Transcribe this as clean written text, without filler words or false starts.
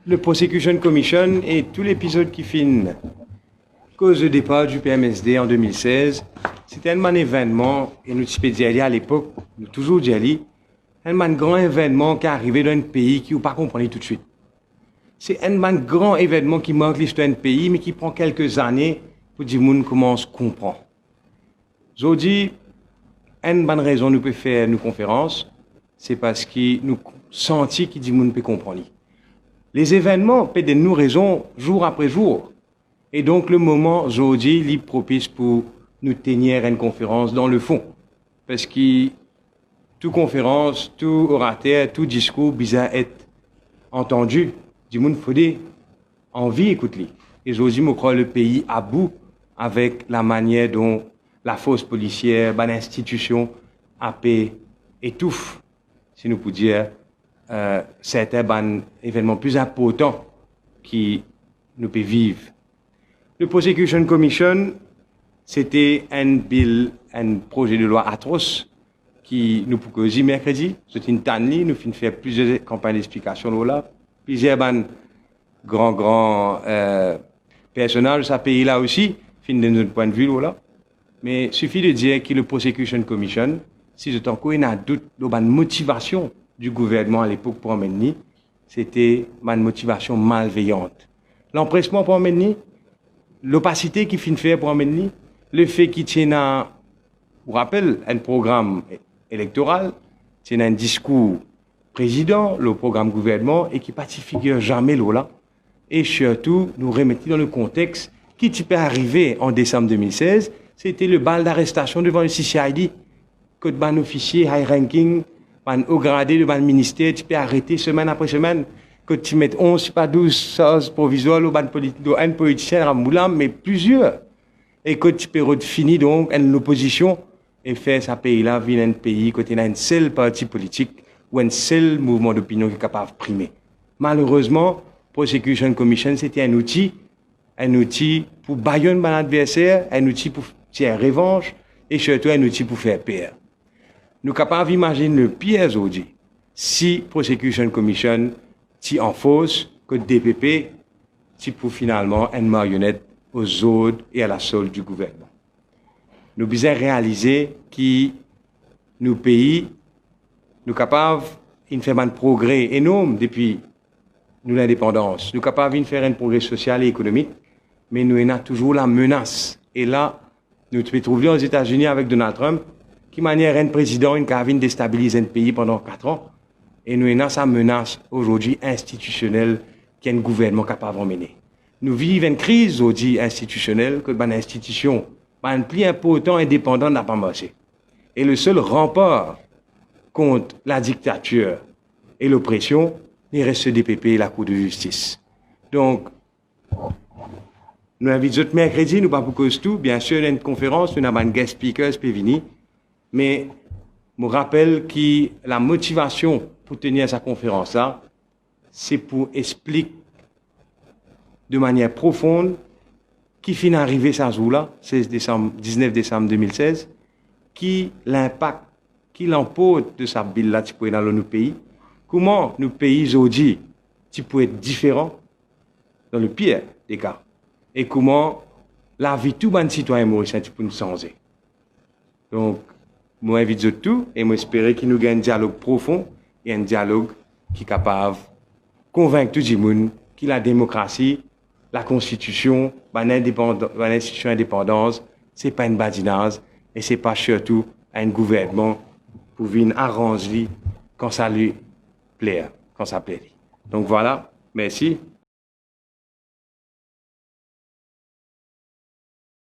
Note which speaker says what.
Speaker 1: Le Prosecution Commission et tout l'épisode qui finit cause de départ du PMSD en 2016, c'était un événement, et nous avons dit à l'époque, nous toujours dit, un grand événement qui est arrivé dans un pays qui n'a pas compris tout de suite. C'est un grand événement qui marque l'histoire d'un pays, mais qui prend quelques années pour dire que le monde commence à comprendre. Je dis, une bonne raison nous peut faire nos conférences, c'est parce que nous sentons que le monde peut comprendre. Les événements peuvent donner nous raison jour après jour. Et donc, le moment, aujourd'hui, est propice pour nous tenir une conférence dans le fond. Parce que toute conférence, tout orateur, tout discours, bizarre être entendu. Du monde faut des envie écouter. Et aujourd'hui, je crois que le pays à bout avec la manière dont la force policière, l'institution, étouffe, si nous pouvons dire, c'était un événement plus important qui nous peut vivre. Le Prosecution Commission, c'était un projet de loi atroce qui nous pouvons mercredi. C'était une tannée, nous finissons faire plusieurs campagnes d'explication là. Plusieurs grands personnages de ce pays-là aussi, fin de notre point de vue là. Mais il suffit de dire que le Prosecution Commission, si je t'en connais un doute de la motivation du gouvernement à l'époque pour emmener, c'était une motivation malveillante. L'empressement pour emmener, l'opacité qu'il finit faire pour emmener, le fait qu'il tienne vous rappelle, un programme électoral, tienne un discours président, le programme gouvernement, et qui ne figure jamais là. Et surtout, nous remettons dans le contexte qui peut arriver en décembre 2016, c'était le bal d'arrestation devant le CCID, que ban officier high ranking, ban haut gradé devant le ministère, tu peux arrêter semaine après semaine, que tu mets 11, pas 12 choses provisoires, un politicien à Moulam, mais plusieurs. Et que tu peux finir donc l'opposition et faire ce pays-là, venir un pays, côté un seul parti politique ou un seul mouvement d'opinion qui est capable de primer. Malheureusement, Prosecution Commission, c'était un outil pour bailler un adversaire, un outil pour tirer revanche et surtout un outil pour faire peur. Nous sommes capables d'imaginer le pire aujourd'hui si Prosecution Commission est en fausse que DPP est pour finalement une marionnette aux ordres et à la solde du gouvernement. Nous devons réaliser que nos pays, nous sommes capables de faire un progrès énorme depuis l'indépendance. Nous sommes capables de faire un progrès social et économique, mais nous avons toujours la menace. Et là, nous nous trouvons aux États-Unis avec Donald Trump, qui manière un président qui a déstabilisé un pays pendant 4 ans. Et nous avons sa menace aujourd'hui institutionnelle qui est un gouvernement capable de mener. Nous vivons une crise aujourd'hui institutionnelle que l'institution, un plus important indépendant n'a pas marché. Et le seul rempart contre la dictature et l'oppression, il reste ce DPP et la Cour de justice. Donc, nous invitons autres mercredi, nous pas pour cause tout. Bien sûr, il y a une conférence, nous avons un guest speaker, Spevini. Mais, je me rappelle que la motivation pour tenir cette conférence-là, c'est pour expliquer de manière profonde qui finit arrivé ce jour-là, 19 décembre 2016, qui l'impact, qui l'emporte de cette bille-là dans nos pays, comment nos pays aujourd'hui peuvent être différents dans le pire des cas, et comment la vie de tout le citoyen mauricien peut nous changer. Donc, moi, j'invite tout et j'espère qu'il nous gagne un dialogue profond et un dialogue qui est capable de convaincre tout le monde que la démocratie, la Constitution, l'institution indépendance, ce n'est pas une badinage et ce n'est pas surtout un gouvernement pour venir arranger quand ça lui plaît, quand ça plaît. Donc voilà, merci.